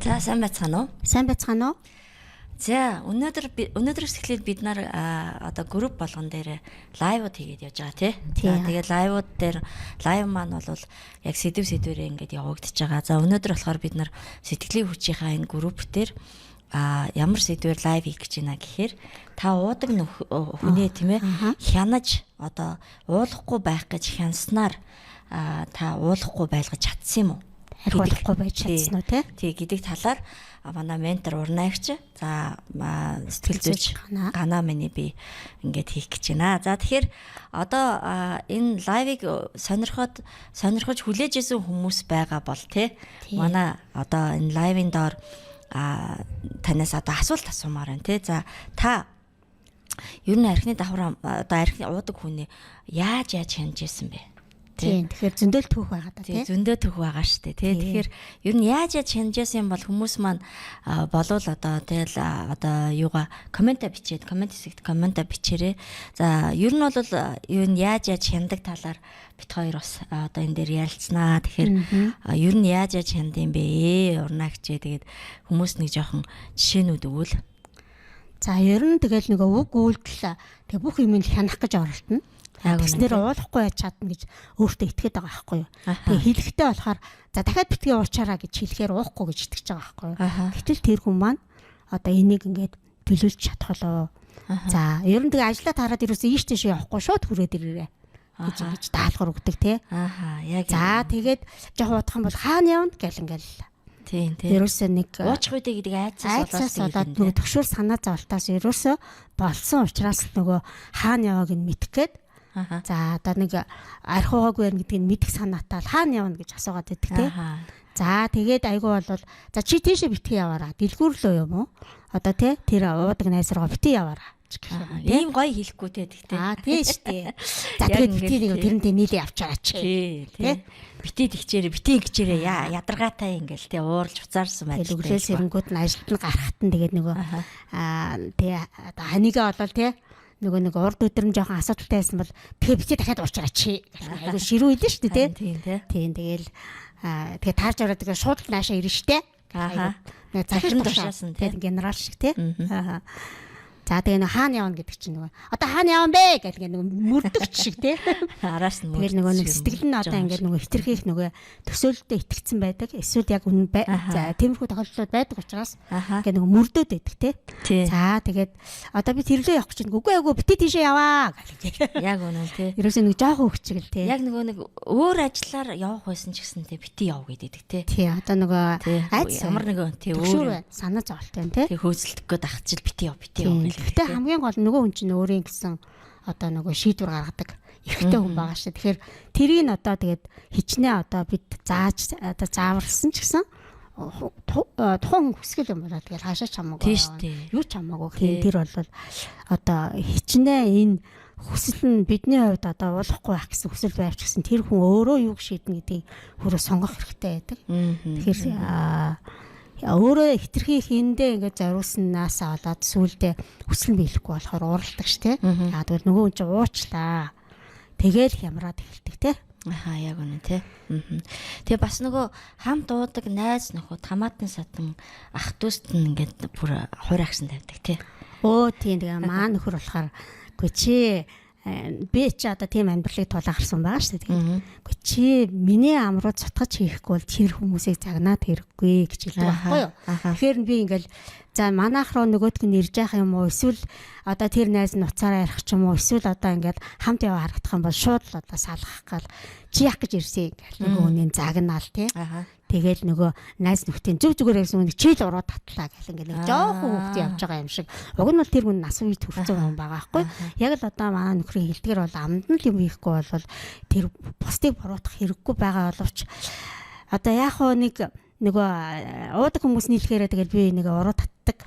За сайн байцгаана уу? Сайн байцгаана уу? За өнөөдрөөс эхлээд бид нар одоо групп болгон дээр лайвууд хийгээд явж байгаа тий. За тэгээд лайвууд дээр лайв маань бол яг сэдвэрээ ингээд явагдаж байгаа. За өнөөдөр болохоор бид нар сэтгэлийн хүчийнхаа энэ групп дээр ямар сэдвэр лайв хийх гэж байна гэхээр та уудаг хүнээ тийм ээ хянаж одоо уулахгүй байх гэж хянснаар та уулахгүй байлгаж чадсан юм уу? Хариулахгүй байж чадсан уу тий гэдэг талаар манай ментор урнаагч за сэтгэл зүйч Гана миний би ингээд хийх гэж байна. За тэгэхээр одоо энэ лайвыг сонирхож хүлээж исэн хүмүүс байгаа бол тий манай одоо энэ лайвын доор танаас одоо асуулт асуумаар байна тий. За та ер нь архины давхар одоо архины уудаг хүнээ яаж хянаж ирсэн бэ? Тийм. Тэгэхээр зөндөл түүх байгаа да тийм. Зөндөө түүх байгаа шүү дээ. Тийм. Тэгэхээр ер нь яаж хянажсэн юм бол хүмүүс маань болвол одоо тэгэл одоо юугаа комент хэсэгт комент бичээрэй. За ер нь бол юу нь яаж хяндаг талаар бит хоёр бас одоо энэ дээр ярилцсанаа. Тэгэхээр ер нь яаж хянд юм бэ? Урнаагч тэгээд хүмүүс нэг жоохон жишээнүүд өгвөл. За ер нь тэгэл нөгөө үг үйлдэл тэг бүх юм хянах гэж оролдоно. Тэснэр уулахгүй яаж чадна гэж өөртөө итгэдэг байгаа байхгүй юу. Тэгээ хэлэхдээ болохоор за дахиад битгий уучаараа гэж хэлэхээр уухгүй гэж итгэж байгаа байхгүй юу. Гэтэл тэр хүн маань одоо энийг ингээд төлөвлөж чадах болоо. За ер нь тэгээ ажлаа тараад ерөөсөө ийш тийш явахгүй шууд хүрээд ирээрээ гэж ингэж даалгавар өгдөг тий. Яг. За тэгээд жоох удах юм бол хаана явна гэл ингээл тийм. Ерөөсөө нэг уучих үедээ гэдэг айцаас болоод нөгөө төгшөр санаа зовлтоос ерөөсөө болсон учраас нөгөө хаана явааг нь мэдэх гээд за одоо нэг архиугааг байна гэдгийг мэдэх санаатай хаана явна гэж асуугаад байдаг тий. За тэгээд айгүй бол за чи тийшээ битгий яваараа дэлгүүрлөө юм уу? Одоо тий тэр уудаг найзраа битгий яваараа. Ийм гоё хэлэхгүй тий гэхдээ. Тийм шүү дээ. За тэгээд битгий нэг тэрнтэй нийлээ явчаараа чи. Тий. Битгий гिचээрээ ядаргаатай ингээл тий уурж уцаарсан байж. Өглөөс эрэнгүүд нь ажилд нь гарахт нь тэгээд нөгөө тий одоо ханигаа болол тий нөгөө урд өдрөм жоохон асуудалтай байсан бол тэгээ битгий дахиад уурчаараа чи. Айгу ширүү хэлсэн шүү дээ тий. Тийм тэгэл тэгээ таарж ороод тэгээ шууд наашаа ирнэ штэ. Нэг захирын тушаасан тий генерал шиг тий. За тэгээ хаана явна гэдэг чинь нөгөө одоо хаана явна бэ гэдэг нөгөө мөрдөгч шиг тий. Араас нь тэгэл нөгөө нэг сэтгэл нь одоо ингээд нөгөө хитрхийх нөгөө төсөөлөлтөд итгэцэн байдаг. Эсвэл яг үнэн за тиймэрхүү тохиолдлууд байдаг учраас ингээд нөгөө мөрдөөд байдаг тий. За тэгээд одоо би тэрлээ явах гэж үгүй битээ тийшээ яваа гэх. Яг үнэн тий. Ерөөсөө нэг жоохон хөвчгөл тий. Яг нөгөө нэг өөр ажиллаар явах байсан ч гэсэн тий битээ яв гэдэг тий. Тий одоо нөгөө айц ямар нэгэн тий өөр санаа зовлт байна тий. Тий хөөцөлдөх гээд ахчил битээ яв. Гэхдээ хамгийн гол нөгөө хүн чинь өөрийн гэсэн одоо нөгөө шийдвэр гаргадаг эрхтэй хүн байгаа шүү. Тэгэхээр тэрийг одоо тэгээд хичнээн одоо бид зааж одоо зааварсан ч гэсэн тухайн хүсгэл юм болоо тэгээд хаашаа ч хамаагүй. Тийм шүү дээ. Юу ч хамаагүй. Тэр бол одоо хичнээн энэ хүсэл нь бидний хувьд одоо уулахгүй байх гэсэн хүсэл байвч гэсэн тэр хүн өөрөө юуг шийднэ гэдгийг өөрөө сонгох хэрэгтэй байдаг. Тэгэхээр өөрөө хитрхи хийндээ ингээд зориулснаасаа болоод сүулдэ хүсэл биелэхгүй болохоор уралдаг ш тий. Тэгвэл нөгөө хүн чинь уучлаа. Тэгээл хямраад эхэлдэг тий. Яг үнэ тий. Тэгээ бас нөгөө хамт уудаг найз нөхөд хамаатан садан ах дүүст нь ингээд бүр хуурайгсан тавьдаг тий. Тийм тэгээ маа нөхөр болохоор үгүй чи би ч одоо тийм амьдралыг тулгарсан байгаа шүү дээ. Гэхдээ чи миний амрууд цутгаж хийхгүй бол тэр хүмүүсийг загнаад хэрэггүй гэж хэлдэг байхгүй юу? Тэгэхээр би ингээл за манайх руу нөгөөдг нь ирж яах юм уу? Эсвэл одоо тэр найз нь уцаараа ярих ч юм уу? Эсвэл одоо ингээд хамт яваа харагдах юм бол шууд л одоо салгах гал чи яах гэж ирсэн гэх нөгөө үнийн загнаал тий. Тэгэл нөгөө найз нөхдийн зүгээр гэсэн нэг чийл уруу татлаа гэл ингээд нэг жоохон хөвгт явж байгаа юм шиг. Уг нь бол тэр хүн нас үед хүрсэн хүн байгаа байхгүй. Яг л одоо манай нөхрийн хэлдгэр бол амд нь юм хийхгүй бол тэр бусдыг буруутгах хэрэггүй байгаа боловч одоо яг хоо нөгөө уудаг хүмүүс нийлэхээр тэгэл би нэг уруу татдаг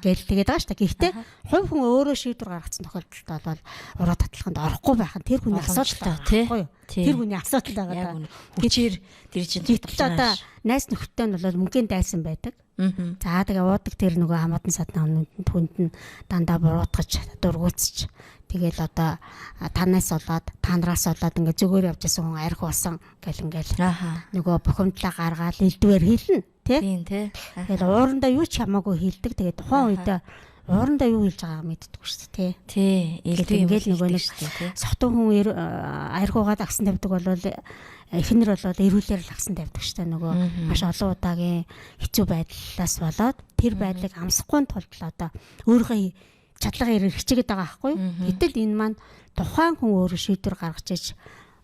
гэл тэгээд байгаа шүү дээ. Гэхдээ хувь хүн өөрөө шийдвэр гаргацсан тохиолдолд бол уруу татлаханд орохгүй байх нь тэр хүний асуудал байхгүй юу? Тэр хүний асуудал байгаа даа. Хүчээр тэр чинь тэгтэл одоо найс нөхдөд нь бол мөнгөний дайсан байдаг. За тэгээ уудаг тэр нөгөө хамаатан садны хүнд нь дандаа буруутгаж дургуутсч тэгэл одоо танаас болоод танараас болоод ингээ зүгээр явж байсан хүн арх болсон гэл ингээл нөгөө бухимдлаа гаргаад элдвэр хэлнэ. тий. Тийм тий. Тэгээд уурандаа юу ч хамаагүй хэлдэг. Тэгээд тухайн үед уурандаа юу хэлж байгааг мэддэггүй шүү дээ тий. Тий. Илтгэл Ингээд нөгөө нэг сотон хүн архиугаад агсан тавьдаг бол эхнэр болоод эрүүлэр л агсан тавьдаг шүү дээ. Нөгөө маш олон удаагийн хэцүү байдлаас болоод тэр байдлыг амсахгүй тулд л одоо өөрийнхөө чадлагын ирээр хичээгээд байгаа байхгүй юу? Гэтэл энэ маань тухайн хүн өөрөө шийдвэр гаргаж иж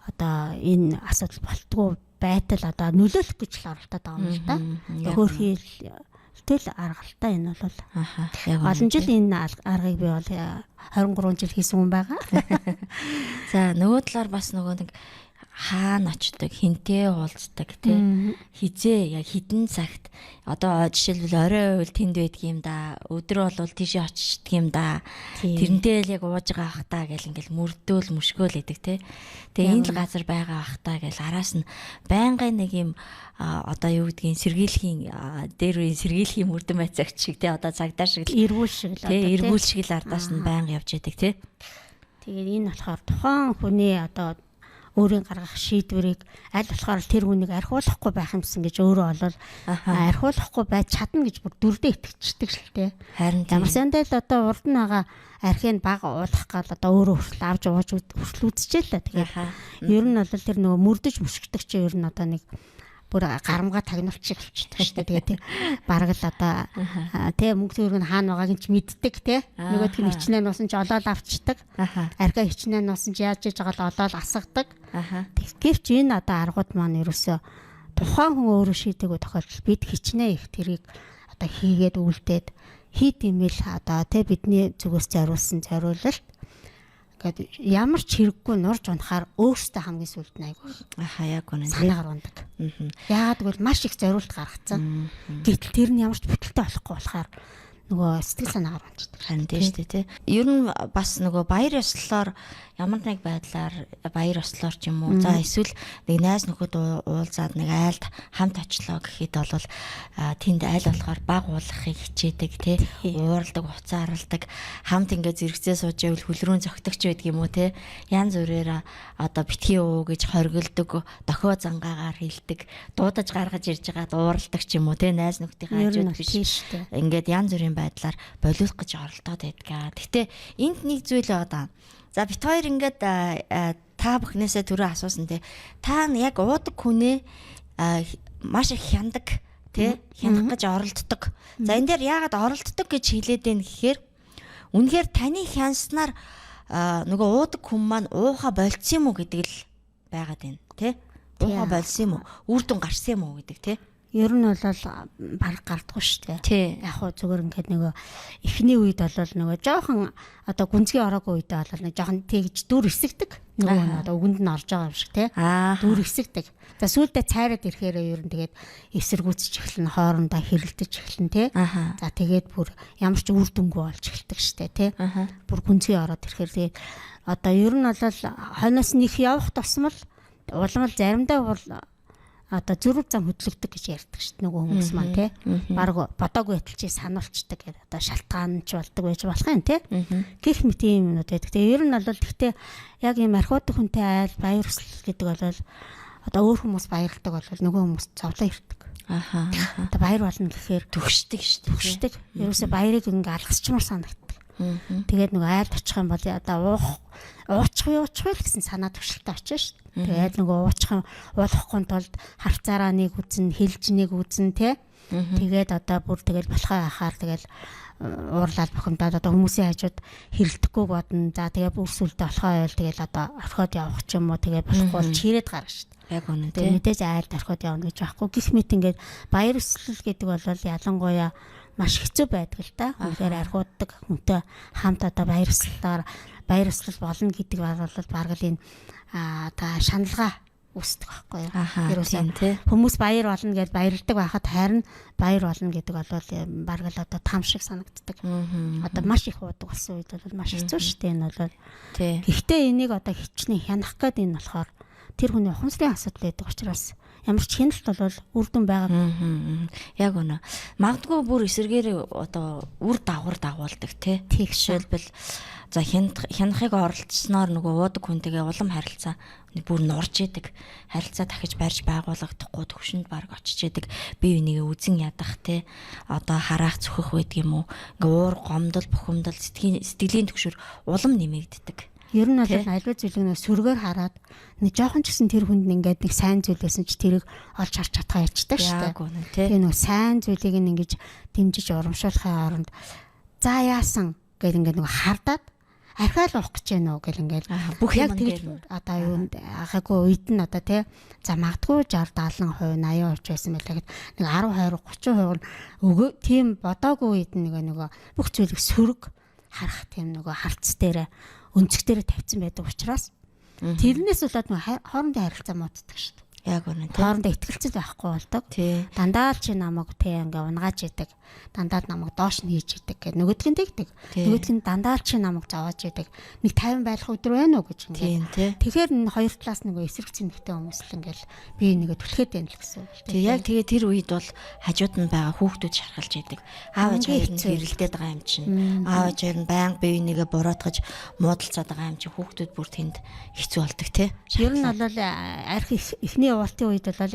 одоо энэ асуудал болтгоо байтал одоо нөлөөлөх гэж л оролдоод байгаа юм л да. Хөөрхийлтэл аргалтай энэ бол олон жил энэ аргыг би бол 23 жил хийсэн хүн байгаа. За нөгөө талаар бас нөгөө нэг хаана очдог, хинтээ уулздаг тий. Хизээ яг хідэн цагт одоо жишээлбэл орой үйл тэнд байдаг юм да. Өдөр бол тийшээ очичдаг юм да. Тэрнтэй л яг ууж байгаа бах та гэл ингээл мөрдөөл мөшгөөл идэг тий. Тэгээ энэ л газар байгаа бах та гэл араас нь байнгын нэг юм одоо юу гэдгийг сэргийлхийн дээр үе сэргийлхийн мөрдөн байцаагч шиг тий. Одоо цагдаа шиг л эргүүл шиг л тий. Эргүүл шиг л ардаас нь байнга явж идэг тий. Тэгээд энэ болохоор тухайн хүний одоо өөрийн гаргах шийдвэрийг аль болохоор тэр хүнийг архиулахгүй байх юмсан гэж өөрөө олол архиулахгүй байж чадна гэж бүр дүрдээ итгэждэг л тээ. Харин ямар сандаа л одоо урд нь байгаа архийг баг уулах гал одоо өөрөө хүртэл авч ууж хүртэл үзчихээ л та. Тэгээд ер нь бол тэр нөгөө мөрдөж мөшгдөг чи ер нь одоо нэг бүр гарамга тагнуулт шиг болчихдог шүү дээ. Тэгээд бараг л одоо тий мөнгө төгрөг нь хаана байгааг нь ч мэддэг тий. Нөгөөх нь хичнээн нуусан ч олоод авчдаг. Архиа хичнээн нуусан ч яаж иж байгаа л олоод асгадаг. Гэвч энэ одоо аргууд маань ерөөсөө тухайн хүн өөрөө шийдэггүй тохиолдолд бид хичнээн их тэрийг одоо хийгээд үлдээд хийд имэл одоо тий бидний зүгээс зориулсан зориулалт гэд ямар ч хэрэггүй нурж унахаар өөртөө хамгийн сүлд нь айгүй. Яг үнэн. Санаагаар ундаг. Яагаад гэвэл маш их зориулт гаргацсан. Гэтэл тэр нь ямар ч бүтэлтэй болохгүй болохоор нөгөө сэтгэл санаагаар унцдаг. Харин тийм шүү дээ тий. Ер нь бас нөгөө баяр ёслолоор ямар нэг байдлаар баяр ёслолоор ч юм уу за эсвэл нэг найз нөхөд уулзаад нэг айлд хамт очлоо гэхэд бол тэнд айл болохоор баг уулгахыг хичээдэг тий. Ууралдаг, уцаарладаг, хамт ингээд зэрэгцээ сууж ивэл хөлрүүн зөгтөгч байдаг юм уу тий. Янз бүрээр одоо битгий уу гэж хоригддог, дохио зангаагаар хилдэг, дуудаж гаргаж ирж байгаа дууралдаг ч юм уу тий. Найз нөхдийнхээ хажууд биш. Ингээд янз бүрийн байдлаар болиулах гэж оролдоод байдгаа. Гэтэ энд нэг зүйл одоо за бит хоёр ингээд та бүхнээсээ түрүү асуусан те та яг уудаг хүнээ маш их хяндаг те хянах гэж оролддог. За энэ дээр яагаад оролддог гэж хэлээд байна гэхээр үнэхээр таны хянснаар нөгөө уудаг хүн маань ууха болцсон юм уу гэдэг л байгаад байна те. Ууха болсон юм уу? Үр дүн гарсан юм уу гэдэг те. Ер нь бол баг гардгүй шүү дээ. Яг хөө зүгээр ингээд нөгөө эхний үед бол нөгөө жоохон одоо гүнзгий ороогүй үед бол нэг жоохон тэгж дүр эсэгдэг. Нөгөө одоо өгөнд нь орж байгаа юм шиг тий. Дүр эсэгдэг. За сүүлдээ цайраад ирэхээр ер нь тэгээд эсэргүүцэж эхэлнэ, хоорондоо хэрэлдэж эхэлнэ тий. За тэгээд бүр ямар ч үр дүнгүй болж эхэлдэг шүү дээ тий. Бүр гүнзгий ороод ирэхээр тэгээд одоо ер нь бол хойноос нь их явах тусмал уламжлал заримдаа бол одоо зүрх зам хөдлөгдөг гэж ярьдаг шүү дээ нөгөө хүмүүс маань тий. Бараг бодоогүй байтал чи сануулцдаг гэдэг одоо шалтгаан ч болдог байж болох юм тий. Гэх мэт юм юмнууд байдаг. Тэгээ ер нь бол гэхдээ яг юм архиудаг хүнтэй айл баяр хөслөл гэдэг бол одоо өөр хүмүүс баярладаг бол нөгөө хүмүүс зовлон ирдэг. Одоо баяр болно гэхээр төгшдөг шүү дээ. Төгшдөг. Ерөөсөө баярыг ингээ алгасчмаар санагддаг. Тэгээд нөгөө айлд очих юм бол одоо уучих л гэсэн санаа төвшөлтөй очиж шүү дээ. Тэгээд нөгөө уулахгүй тулд харцаараа нэг үзэн, хэлж нэг үзэн тий. Тэгээд одоо бүр тэгэл болохоо яхаар тэгэл уурлал бохомдоод одоо хүмүүсийн хажууд хэрэлдэхгүй бодно. За тэгээ бүр сүлдээ болохоо байвал тэгэл одоо орхиод явах ч юм уу тэгээ болохгүй бол чирээд гарна шүү дээ. Яг үнэ тий. Мэдээж айлд орхиод явна гэж байхгүй. Гэх мэт ингээд баяр хөслөл гэдэг бол ялангуяа маш хэцүү байдаг л да. Үнээр архиуддаг хүнтэй хамт одоо баяр хөслөл болно гэдэг бол бараг л энэ та шаналгаа үүсдэг байхгүй юу. Ерөөсөө хүмүүс баяр болно гэж баярлдаг байхад харин баяр болно гэдэг бол бараг л одоо там шиг санагддаг. Одоо маш их уудаг болсон үед бол маш хэцүү шүү дээ энэ бол. Гэхдээ энийг одоо хичнээн хянах гээд энэ болохоор тэр хүний ухамсарын асуудал байдаг учраас ямар ч хяналт бол үр дүн байгаа. Яг үнэ. Магадгүй бүр эсэргээр одоо үр дагуулдаг тий. Жишээлбэл за хянахыг оролцсноор нөгөө уудаг хүнтэйгээ улам харилцаа бүр норж идэг. Харилцаа дахиж барьж байгуулагдахгүй төвшөнд баг очиж идэг. Бие бинийгээ үзен ядах тий. Одоо хараах цөхөх байдаг юм уу? Ингээ уур гомдол, бухимдал, сэтгэлийн төвшөр улам нэмэгддэг. Ер нь бол альва зүйлийг нэг сөргөөр хараад нэг жоохон ч гэсэн тэр хүнд ингээд нэг сайн зүйл байсан ч тэрийг олж харж чадхаа ячдаг шүү дээ. Тэгээ нэг сайн зүйлийг ингэж дэмжиж урамшуулахын оронд за яасан гэл ингээд нэг хардаад архиал уух гэж байна уу гэл ингээд бүх юм тэгж одоо юунд агаагүй үед нь одоо тий за магадгүй 60 70% 80% байсан байлаа гэд нэг 10 20 30% нь өгөө тийм бодоогүй үед нөгөө бүх зүйлийг сөрөг харах тийм нөгөө харц дээрээ өнцөг дээрээ тавьсан байдаг учраас тэрнээс болоод нөгөө хоорондын харилцаа мууддаг шүү дээ. Яг үнэ. Хоорондоо итгэлцэл байхгүй болдог. Дандаа л чи намайг тий ингээ унгааж идэг. Дандаа намайг доош нь хийж идэг гэх нөгөөдг нь тэгдэг. Нөгөөдг нь дандаа л чи намайг зовоож идэг. Нэг 50 байх өдөр байна уу гэж ингээ. Тэгэхээр энэ хоёр талаас нөгөө эсрэг цэмэгтэй хүмүүс л ингээл би нэгэ түлхээд байна л гэсэн. Яг тэгээ тэр үед бол хажууд нь байгаа хүүхдүүд шархалж идэг. Аав ээж хоёр нь хэрэлдээд байгаа юм чинь. Аав ээж хоёр нь байнга бие бинийгээ буруутгаж муудалцаад байгаа юм чинь хүүхдүүд бүр тэнд хэцүү болдог тий. Ер нь бол арх ихний явалтын үед бол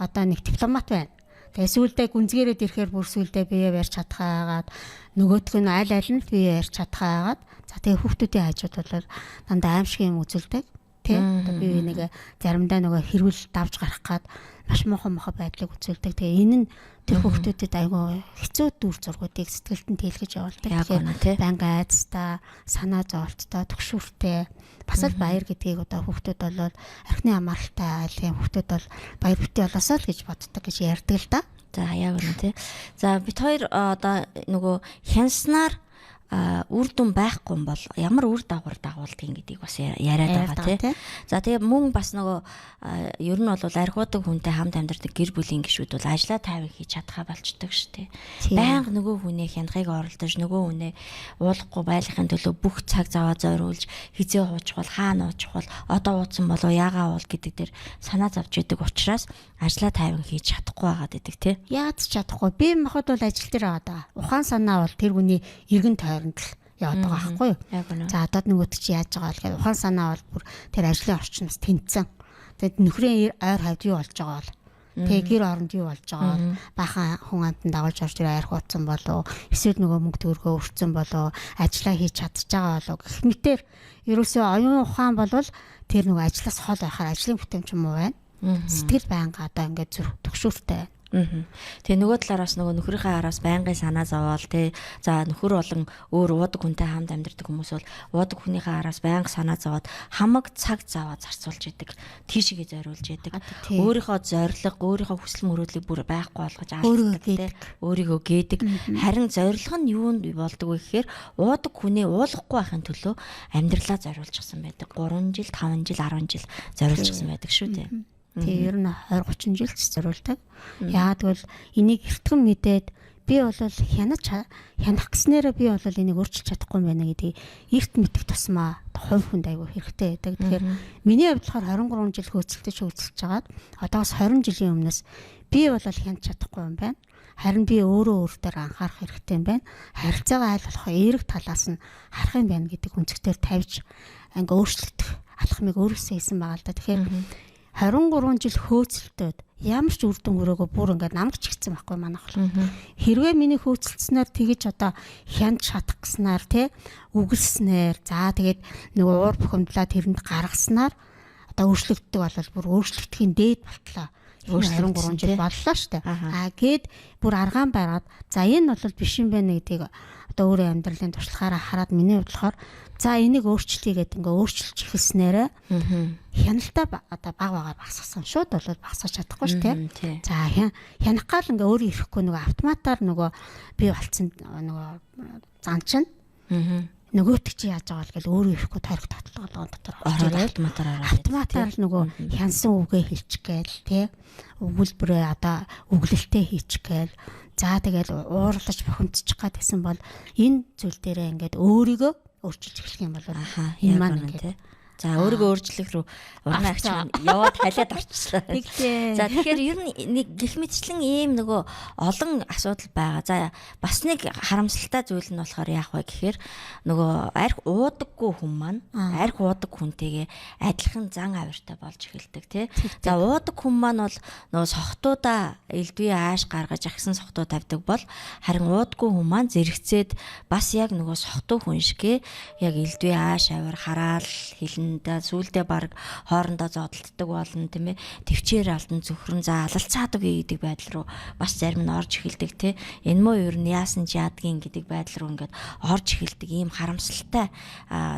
одоо нэг дипломат байна. Тэгээ сүүлдээ гүнзгийрээд ирэхээр бүр сүүлдээ бие барьж чадхаагаад нөгөөдг нь аль нь бие барьж чадхаагаад за тэгээ хүүхдүүдийн хажууд бол дандаа аимшиг юм үзүүлдэг. Тэ одоо бие нэг заримдаа нөгөө хэрүүл давж гарах гад маш мохоо байдлыг үзүүлдэг. Тэгээ энэ нь тэр хүүхдүүдэд айгүй хэцүү дүр зургуудыг сэтгэлд нь тэлгэж явуулдаг. Тэгэхээр байнга айцтай, санаа зовлттой, төгшүүртэй бас л баяр гэдгийг одоо хүүхдүүд бол архины амралтай айлын хүүхдүүд бол баяр бити болосоо л гэж боддог гэж ярьдаг л да. За яг үнэ тий. За бид хоёр одоо нөгөө хянснаар үр дүн байхгүй бол ямар үр дагуулдгийг гэдгийг бас яриад байгаа тий. За тэгээ мөн бас нөгөө ер нь бол архиудаг хүнтэй хамт амьдардаг гэр бүлийн гишүүд бол ажлаа тайван хийж чадхаа болчдөг шүү дээ. Байнга нөгөө хүнээ хянахыг оролдож нөгөө хүнээ уулахгүй байхын төлөө бүх цаг заваа зориулж хизээ хуучих бол хаана уучих бол одоо ууцсан болоо яагаа уул гэдэг дээр санаа зовж идэг учраас ажлаа тайван хийж чадахгүй байгаад идэг тий. Яагаад ч чадахгүй. Би махад бол ажил дээр аваад байгаа. Ухаан санаа бол тэр хүний эргэн тойронд л яваад байгаа байхгүй юу. За одоо нөгөөд чи яаж байгаа бол гэхээр ухаан санаа бол бүр тэр ажлын орчноос тэнцсэн. Тэгэд нөхрийн ойр хавьд юу болж байгаа бол тэгээ гэр оронд юу болж байгаа бол бахан хүн амтан дагуулж орж ирээ арх ууцсан болоо эсвэл нөгөө мөнгө төгрөгөө өрцөн болоо ажиллаа хийж чадчих байгаа болоо гэх мэтэр ерөөсөө оюун ухаан болвол тэр нөгөө ажлаас хол байхаар ажлын бүтээмж юм уу байна. Сэтгэл байнга одоо ингээд төгшүүртэй. Тэгээ нөгөө талаараас нөгөө нөхрийнхээ араас байнгын санаа зовоол тий. За нөхөр болон өөр уудаг хүнтэй хамт амьдардаг хүмүүс бол уудаг хүнийхээ араас байнга санаа зовоод хамаг цаг заваа зарцуулж идэг. Тийшээ зориулж идэг. Өөрийнхөө зориг, өөрийнхөө хүсэл мөрөөдлийг бүр байхгүй болгож аалцдаг тий. Өөрийгөө гээдэг. Харин зориг нь юунд болдог вэ гэхээр уудаг хүнээ уулахгүй байхын төлөө амьдралаа зориулчихсан байдаг. 3 жил, 5 жил, 10 жил зориулчихсан байдаг шүү дээ. Тэгээ ер нь 20 30 жил зориулдаг. Яагаад гэвэл энийг эртхэн мэдээд би бол хянах гэснээрээ би бол энийг өөрчилж чадахгүй юм байна гэдгийг эрт мэдэх тусмаа хувь хүнд айгүй хэрэгтэй байдаг. Тэгэхээр миний хувьд болохоор 23 жил хөөцөлдөж хөөцөлж хагаад одоос 20 жилийн өмнөөс би бол хянаж чадахгүй юм байна. Харин би өөрөө дээр анхаарах хэрэгтэй юм байна. Харилцаагаа айл болох эерэг талаас нь харах юм байна гэдэг үнцгтэр тавьж ингээ өөрчлөгдөх алхмыг өөрөөсөө хийсэн байгаа л да. Тэгэхээр 23 жил хөөцөлтөөд ямар ч үр дүн өрөөгөө бүр ингээд намд чигцсэн байхгүй манайх бол. Хэрвээ миний хөөцөлтснээр тэгэж одоо хянж чадах гэснээр те үгэлснээр за тэгээд нөгөө уур бухимдлаа тэрэнд гаргаснаар одоо өөрчлөгддөг болол бүр өөрчлөгдөхийн дээд болтлоо. 23 жил боллоо штэ. Гээд бүр аргаан байгаад за энэ бол биш юм байна гэдгийг одоо өөрөө амьдралын туршлагаараа хараад миний бодлохоор за энийг өөрчлөе гэдэг ингээ өөрчилж эхэлснээрээ хяналтаа одоо баг багаар багасгасан шууд бол багасгаж чадахгүй шүү дээ. За хянах гал ингээ өөрөө ирэхгүй нөгөө автоматар нөгөө бий болцсон нөгөө зан чинь нөгөөтг чи яаж байгаа л гэл өөрөө ирэхгүй тарих татлагын дотор автоматар нөгөө хянсан үгээ хэлчих гээл тий өгүүлбэрээ одоо өглөлтөө хийчих гээл за тэгэл уурлаж бухимдчих гэдсэн бол энэ зүйл дээрээ ингээд өөрийгөө өөрчилж эхлэх юм бол энэ маань ингээд За өөрийгөө өөрчлөх рүү уран агч маань яваад халиад орчихлоо. Тэгтээ. За тэгэхээр ер нь нэг гих мэтчлэн ийм нөгөө олон асуудал байгаа. За бас нэг харамсалтай зүйл нь болохоор яах вэ гэхээр нөгөө арх уудаггүй хүн маань арх уудаг хүнтэйгээ адилхан зан авиртай болж эхэлдэг тий. За уудаг хүн маань бол нөгөө сохтуудаа элдвээ ааш гаргаж ахсан сохтуу тавьдаг бол харин уудаггүй хүн маань зэрэгцээд бас яг нөгөө сохтуу хүн шигээ яг элдвээ ааш авир хараал хилэндээ сүулдэ баг хоорондоо зодтолдог болно тийм ээ. Төвчээр алдан зөвхрөн за алалцаад үгүй гэдэг байдал руу бас зарим нь орж эхэлдэг тий. Энэ муу ер нь яасан ч яадгийн гэдэг байдал руу ингээд орж эхэлдэг ийм харамсалтай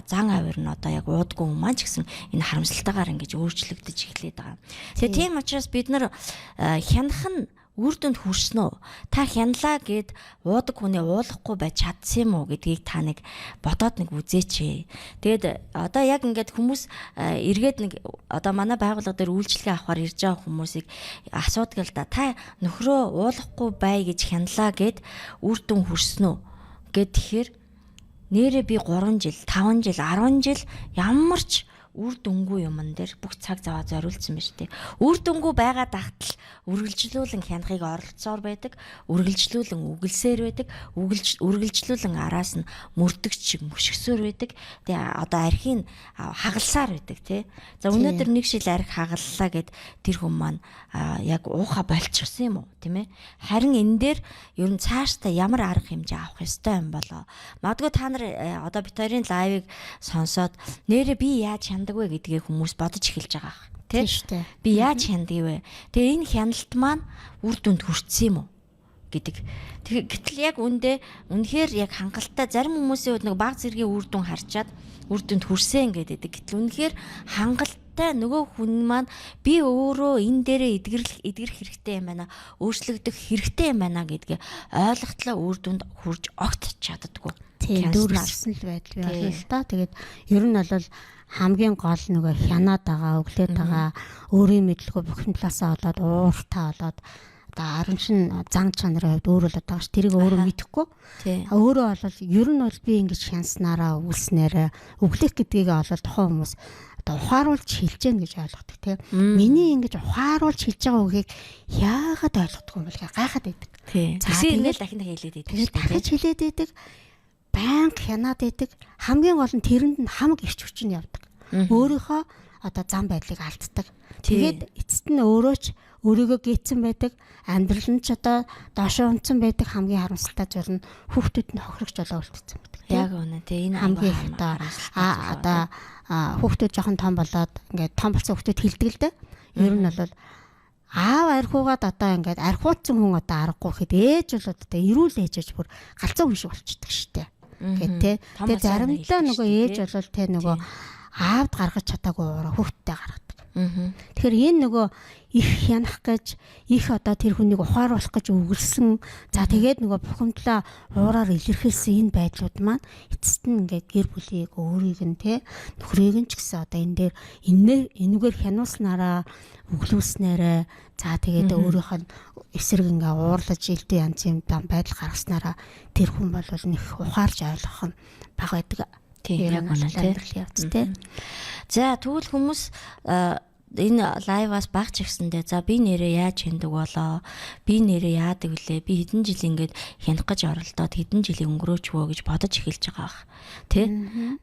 зан авир нь одоо яг уудаггүй хүн маань ч гэсэн энэ харамсалтайгаар ингэж өөрчлөгдөж эхлээд байгаа. Тэгээ тийм учраас бид нар хянах нь үр дүнд хүрсэн үү? Та хянлаа гэд уудаг хүнээ уулахгүй байж чадсан юм уу гэдгийг та нэг бодоод нэг үзээч. Тэгэд одоо яг ингээд хүмүүс эргээд нэг одоо манай байгууллага дээр үйлчлэгээ авахар ирж байгаа хүмүүсийг асуудаг л да. Та нөхрөө уулахгүй бай гэж хянлаа гэд үр дүн хүрсэн үү? Тэгэхээр нэрээ би 3 жил, 5 жил, 10 жил ямар ч үр дүнгүй юмн дээр бүх цаг заваа зориулсан байж тээ. Үр дүнгүй байгаа дагтал үргэлжлүүлэн хянахыг оролцоор байдаг, үргэлжлүүлэн үгэлсээр байдаг, үргэлжлүүлэн араас нь мөрдөгч шиг мөшгсөөр байдаг. Тэгээ одоо архийг хагалсаар байдаг тий. За өнөөдөр нэг шил арх хагаллаа гэд тэр хүн маань яг ууха болчихсон юм уу тийм ээ. Харин энэ дээр ер нь цаашдаа ямар арга хэмжээ авах ёстой юм болоо. Магадгүй та нар одоо бид хоёрын лайвыг сонсоод нэрээ би яаж хяндаг вэ гэдгийг хүмүүс бодож эхэлж байгаа ах. Тийм шүү дээ. Би яаж хяндгийг вэ? Тэгээ энэ хяналт маань үр дүнд хүрсэн юм уу гэдэг. Тэгээ гэтэл яг үнэхээр яг хангалттай зарим хүмүүсийн хувьд нэг баг зэргийн үр дүн харчаад үр дүнд хүрсэн гэдэг. Гэтэл үнэхээр хангалттай нөгөө хүн маань би өөрөө энэ дээрээ эдгэрэх хэрэгтэй юм байна. Өөрчлөгдөх хэрэгтэй юм байна гэдгээ ойлгохтлоо үр дүнд хүрж огт чаддаггүй. Тийм дүүрсэн л байдал байна л да. Тэгээд ер нь бол хамгийн гол нөгөө хянаад байгаа, өглөөд байгаа, өөрийн мэдлэгөө бүхэн талаасаа болоод ууртаа болоод одоо арын шин зан чанарын хувьд өөрөө л байгаа ш. Тэрийг өөрөө мэдэхгүй. Өөрөө бол ер нь бол би ингэж хянснараа үлснээрээ өглөх гэдгийг олол тухайн хүмүүс одоо ухааруулж хэлж гэн гэж ойлгодог тийм. Миний ингэж ухааруулж хэлж байгаа үгийг яагаад ойлгохгүй юм бэ? Гайхаад байдаг. Тэгсэн ингээл дахин хэлээд байдаг. Тэгээд дахиж хэлээд байдаг. Банк хянаад байдаг. Хамгийн гол нь тэрэнд нь хамаг ирч хүчин явдаг. Өөрийнхөө одоо зам байдлыг алддаг. Тэгээд эцэст нь өөрийгөө гээцсэн байдаг. Амьдрал нь ч одоо доошоо унтсан байдаг. Хамгийн харамсалтай зүйл нь хүүхдүүд нь хохирогч болоо үлдсэн байдаг. Яг үнэ тийм энэ хамгийн одоо хүүхдүүд жоохон том болоод ингээд том болсон хүүхдүүд хилдэг л дээ. Ер нь бол аав архиугаад одоо ингээд архиуцсан хүн одоо аргагүй хэд ээж бол одоо эрүүл ээжэж бүр галзуу хүн шиг болчихдаг штеп. Гэт тэ заримдаа нөгөө ээж бол тэ нөгөө аавд гаргаж чадаагүй ураа хүүхдтэй гаргадаг. Тэгэхээр энэ нөгөө их хянах гэж их одоо тэр хүнийг ухааруулах гэж өгөлсөн. За тэгээд нөгөө бухимдлаа уураар илэрхийлсэн энэ байдлууд маань эцэст нь ингээд гэр бүлийг өөрийг нь тэ нөхрийг нь ч гэсэн одоо энэ дээр энэгээр хянуулснараа өглөөснээрээ за тэгээд өөрийнх нь эсрэг ингээ уурлаж илдээ янз юм байдал гаргаснараа тэр хүн бол нэг ухаарж ойлгох нь бага байдаг. Тийм яг үнэ тийм. За тэгвэл хүмүүс энэ лайваас багч гисэндээ за би нэрээ яаж хяндаг болоо, би нэрээ яадаг вүлээ, би хэдэн жил ингээд хянах гэж оролдоод хэдэн жилийн өнгөрөөчвөө гэж бодож эхэлж байгаа бах тий.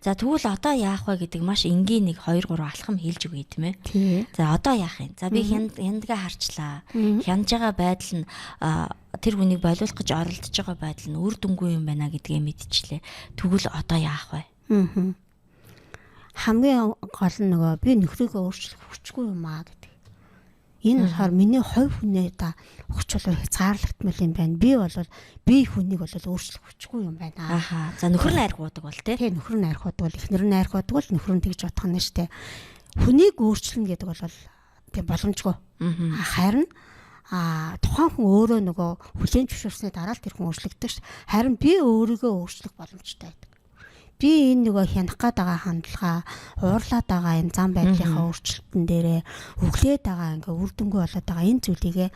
За тэгвэл одоо яах вэ гэдэг маш энгийн нэг 2 3 алхам хэлж өгье тийм ээ. За одоо яах юм? За би хяндгаа харчлаа. Хянаж байгаа байдал нь тэр хүнийг болиулах гэж оролдож байгаа байдал нь үр дүнгүй юм байна гэдгээ мэдчихлээ. Тэгвэл одоо яах вэ? Хамгийн гол нь нөгөө би нөхрийгөө өөрчлөх хүчгүй юм аа гэдэг. Энэ болохоор миний хувь хүнээ да өгч болоо хязгаарлагдмал юм байна. Би бол би хүнийг бол өөрчлөх хүчгүй юм байна. Ааха. За нөхөр нь архиудаг бол тий. Нөхөр нь архиудаг бол эхнэр нь архиудаг бол нөхөр нь тэгж бодох нь штэ. Хүнийг өөрчлөн гэдэг бол тийм боломжгүй. Харин тухайн хүн өөрөө нөгөө хүлээн зөвшөөрсний дараа л тэр хүн өөрчлөгдөж штэ. Харин би өөрийгөө өөрчлөх боломжтой байдаг. Би энэ нөгөө хянах гээд байгаа хандлага, уурлаад байгаа энэ зам байдлынхаа өөрчлөлтөн дээрээ өглөөд байгаа ингээ үр дүнгүй болоод байгаа энэ зүйлийгээ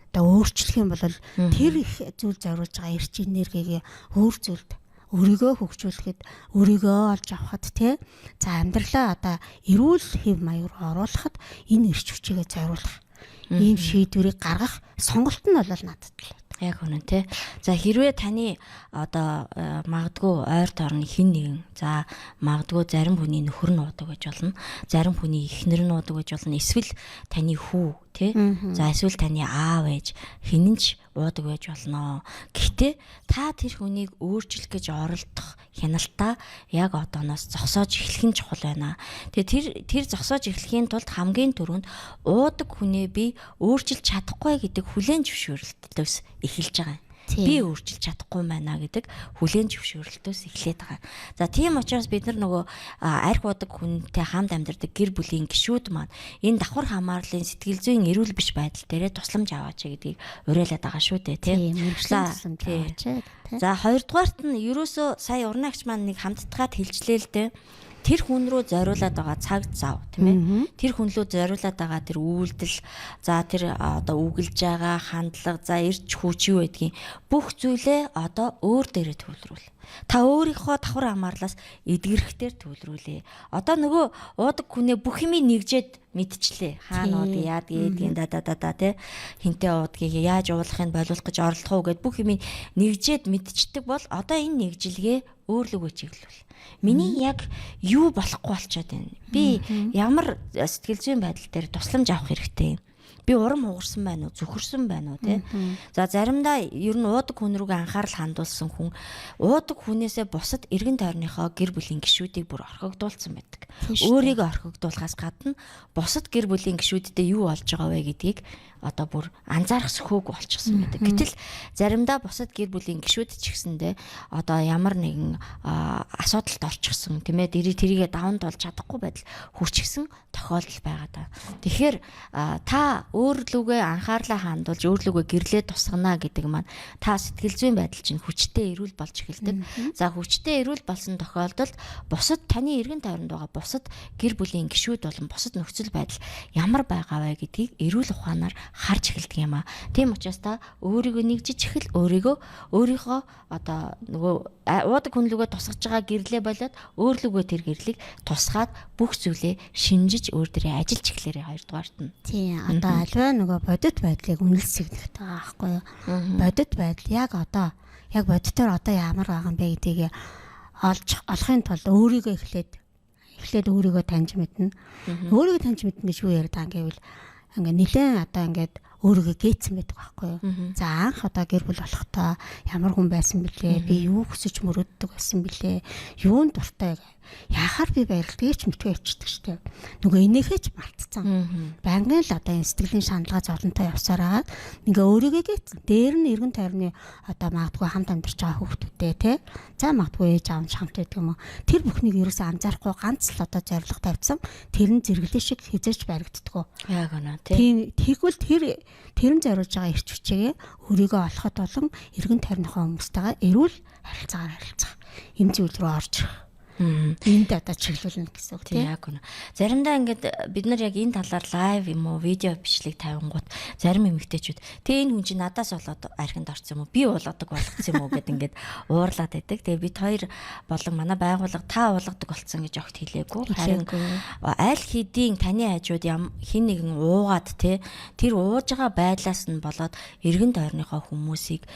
одоо өөрчлөх юм бол тэр их зүйл зориулж байгаа эрч энергийг өөр зүйлд өөрийгөө хөгжүүлэхэд, өөрийгөө олж авахад тий. За амьдралаа одоо эрүүл хэв маяг руу оруулахад энэ эрч хүчигээ зориулах. Ийм шийдвэрийг гаргах сонголт нь бол надад л. Яг үнэн тий. За хэрвээ таны одоо магадгүй ойр дорны хэн нэгэн за магадгүй зарим хүний нөхөр нь уудаг гэж болно. Зарим хүний эхнэр нь уудаг гэж болно. Эсвэл таны хүү тий. За эсвэл таны аав ээж хинэнч уудаг байж болно. Гэхдээ та тэр хүнийг өөрчлөх гэж оролдох хяналтаа яг одооноос зогсоож эхлэх нь чухал байна. Тэгээ тэр зогсоож эхлэхийн тулд хамгийн түрүүнд уудаг хүнээ би өөрчилж чадахгүй гэдэг хүлээн зөвшөөрөлтөөс эхэлж байгаа юм. Би өөрчилж чадахгүй байна гэдэг хүлээн зөвшөөрөлтөөс эхлээд байгаа. За тийм учраас бид нар нөгөө арх уудаг хүнтэй хамт амьдардаг гэр бүлийн гишүүд маань энэ давхар хамаарлын сэтгэл зүйн эрүүл биш байдал дээрээ тусламж аваач гэдгийг уриалаад байгаа шүү дээ тийм. За хоёрдугаарт нь ерөөсөө сая урнаагч маань нэг хамтдгаад хэлжлээ л дээ. Тэр хүн рүү зориулаад байгаа цаг зав тийм ээ. Тэр хүн рүү зориулаад байгаа тэр үйлдэл за тэр одоо үгэлж байгаа хандлага за эрч хүч юу гэдгийг бүх зүйлээ одоо өөр дээрээ төвлөрүүл. Та өөрийнхөө давхар хамаарлаас эдгэрхтэр төвлөрүүлээ. Одоо нөгөө уудаг хүнээ бүх юмыг нэгжээд мэдчихлээ. Хаана ууд яад гэдгийг да тий хинтээ уудгийг яаж уулахыг боловлох гэж оролдох уу гэд бүх юмыг нэгжээд мэдчихдэг бол одоо энэ нэгжилгээ өөрлөгөө чиглүүл. Миний яг юу болохгүй болчиход байна. Би ямар сэтгэл зүйн байдал дээр тусламж авах хэрэгтэй юм. Би урам хугарсан байна уу, зүхэрсэн байна уу тий. За заримдаа ер нь уудаг хүн рүүгээ анхаарал хандуулсан хүн уудаг хүнээсээ бусад эргэн тойрныхоо гэр бүлийн гишүүдийг бүр орхигдуулсан байдаг. Өөрийгөө орхигдуулахаас гадна бусад гэр бүлийн гишүүддээ юу болж байгаа вэ гэдгийг одоо бүр анзаарах сөхөөг болчихсон байдаг. Гэтэл заримдаа бусад гэр бүлийн гишүүд ч гэсэндээ одоо ямар нэгэн асуудалд орчихсон тийм ээ тэрийгэ даван тулж чадахгүй байдал хүрчихсэн тохиолдол байгаа даа. Тэгэхээр та өөрлөгөө анхаарлаа хандуулж өөрлөгөө гэрлээ тусгана гэдэг маань та сэтгэл зүйн байдал чинь хүчтэй эрүүл болж эхэлдэг. За хүчтэй эрүүл болсон тохиолдолд бусад таны эргэн тойронд байгаа бусад гэр бүлийн гишүүд болон бусад нөхцөл байдал ямар байгаа вэ гэдгийг эрүүл ухаанаар харж эхэлдэг юм аа. Тийм учраас та өөрийгөө нэгжиж эхэл, өөрийнхөө одоо нөгөө уудаг хүн лүгөө тусгаж байгаа гэрлээ болоод өөрлөгөө тэр гэрлийг тусгаад бүх зүйлээ шинжиж өөр дээрээ ажиллаж эхлээрээ хоёрдугаарт нь. Тийм одоо альва нөгөө бодит байдлыг үнэлсэгдэх байгаа байхгүй юу? Бодит байдал яг бодитоор одоо ямар байгаа юм бэ гэдгийг олохын тулд өөрийгөө эхлээд өөрийгөө таньж мэднэ. Өөрийгөө таньж мэднэ гэж юу яриад байгаа юм гэвэл ингээ нэлээд одоо ингээд өөрийгөө гээцсэн байдаг байхгүй юу. За анх одоо гэр бүл болохдоо ямар хүн байсан бэлээ, би юу хүсэж мөрөөддөг байсан бэлээ, юунд дуртай яахаар би баярлалаа ч мэдгүй явчихдаг штэ. Нөгөө энийхээ ч мартцсан. Байнгын л одоо энэ сэтгэлийн шаналгаа зовлонтой явсаар агаад ингээ өөрийгөө гээцсэн. Дээр нь эргэн тойрны одоо магадгүй хамт амьдарч байгаа хүүхдүүдтэй те. За магадгүй ээж аав нь хамт байдаг юм уу. Тэр бүхнийг ерөөсөө анзаарахгүй ганц л одоо зориг тавьсан. Тэр нь зэрэглээ шиг хязгаарч баригддаг. Яг үнэ тий. Тэгвэл тэрэн зориулж байгаа эрч хүчээ өөрийгөө олоход болон эргэн тойрныхоо хүмүүстэйгээ эрүүл харилцах юм зүйл рүү орж энд одоо чиглүүлнэ гэсэн үг тийм яг үнэ. Заримдаа ингээд бид нар яг энэ талаар лайв юм уу видео бичлэг тавингууд зарим эмэгтэйчүүд энэ хүн чинь надаас болоод архинд орсон юм уу би уулгадаг болгоцсон юм уу гэд ингээд уурлаад байдаг. Тэгээ бид хоёр болон манай байгууллага та уулгадаг болцсон гэж огт хэлээгүй. Харин аль хэдийн таны хажууд хэн нэгэн уугаад тэр ууж байгаа байдлаас нь болоод эргэн тойрныхоо хүмүүсийг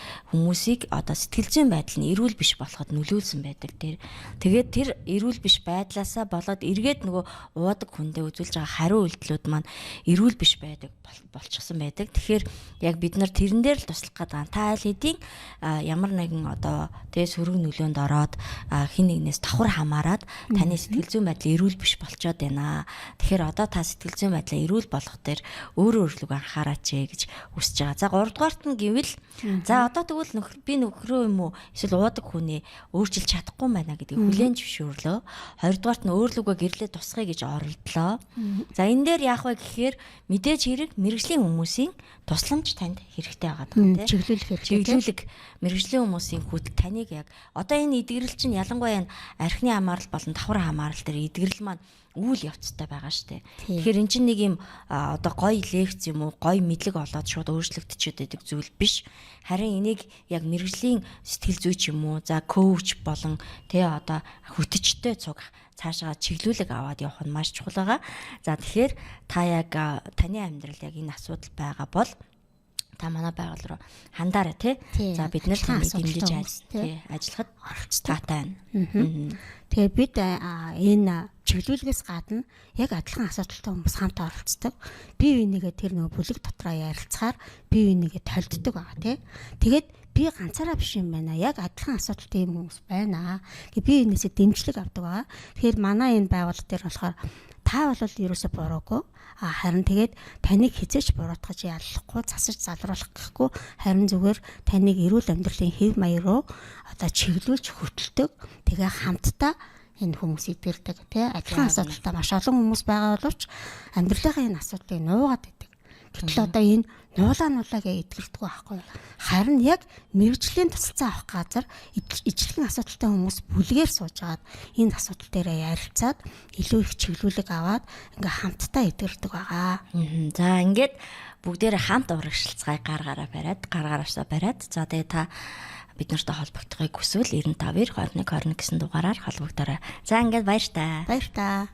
одоо сэтгэл зүйн байдал нь эрүүл биш болоход нөлөөлсөн байдаг. Тэгээд тэр эрүүл биш байдлаасаа болоод эргээд нөгөө уудаг хүндээ үзүүлж байгаа хариу үйлдэлүүд маань эрүүл биш байдаг болчихсон байдаг. Тэгэхээр яг бид нар тэрэн дээр л туслах гэдэг. Та аль хэдийн ямар нэгэн одоо сөрөг нөлөөнд ороод хин нэгнээс давхар хамаарад таны сэтгэл зүйн байдал эрүүл биш болчиход байна. Тэгэхээр одоо та сэтгэл зүйн байдлаа эрүүл болгох дээр өөрөө өөрлөгөө анхаараач гэж хүсэж байгаа. За 3 дугаарт нь гэвэл за одоо тэгвэл би нөхрөө юм уу эсвэл уудаг хүнээ өөрчилж чадахгүй байна гэдгийг хүлээн зөвшөөрлөө. 2 дугаарт нь өөрлөгөө гэрлээ тусгая гэж оролдлоо. За энэ дээр яах вэ гэхээр мэдээж хэрэг мэрэгжлийн хүмүүсийн тусламж танд хэрэгтэй байгаа даа чиглүүлэг мэрэгжлийн хүмүүсийн хөтөл таныг яг одоо энэ эдгэрэл чинь ялангуяа архины хамаарал болон давхар хамаарал дээр эдгэрэл маань үйл явцтай байгаа штэ. Тийм. Тэгэхээр эн чинь нэг юм одоо гоё лекц юм уу, гоё мэдлэг олоод шууд өөрчлөгдөж байдаг зүйл биш. Харин энийг яг мэрэгжлийн сэтгэл зүйч юм уу, за коуч болон тэ одоо хөтөчтэй цуг цаашаа чиглүүлэг аваад явах нь маш чухал байгаа. За тэгэхээр та яг таны амьдрал яг энэ асуудал байгаа бол та манай байгууллага руу хандаарай тий. За бид нэр таныг дэмжиж ажиллахад оролцоотой байна. Тэгээ бид энэ чиглүүлгээс гадна яг адилхан асуудалтай хүмүүс хамт оролцдог. Бие бинийгээ тэр нөгөө бүлэг дотроо ярилцахаар бие бинийгээ толддог байгаа тий. Тэгээд би ганцаараа биш юм байна. Яг адилхан асуудалтай юм хүмүүс байна. Гэ би энэсээ дэмжлэг авдаг байгаа. Тэгэхээр манай энэ байгууллага дээр болохоор та бол ерөөсө буруугүй. Харин тэгээд таныг хизээч буруутгаж яллахгүй, засаж залруулах гэхгүй, харин зүгээр таныг эрүүл амьдралын хэв маяг руу одоо чиглүүлж хөтэлдэг. Тэгээ хамтдаа энэ хүмүүс идэрдэг тий. Адилхан асуудалтай маш олон хүмүүс байгаа боловч амьдралынхаа энэ асуудлыг нуугаад идэг. Гэтэл одоо энэ нуулаагаа идгэлдэг байхгүй. Харин яг мэрэгжлийн туслалцаа авах газар ижлэгэн асуудалтай хүмүүс бүлгээр суужгаад энэ асуудал дээр ярилцаад илүү их чиглүүлэг аваад ингээ хамтдаа идэрдэг байгаа. За ингээд бүгдээрээ хамт урагшилцгаая гаргаараасаа бариад. За тэгээ та бид нартай холбогдохыг хүсвэл 95 21 21 гэсэн дугаараар холбогдорой. За ингээд баяр та. Баяр та.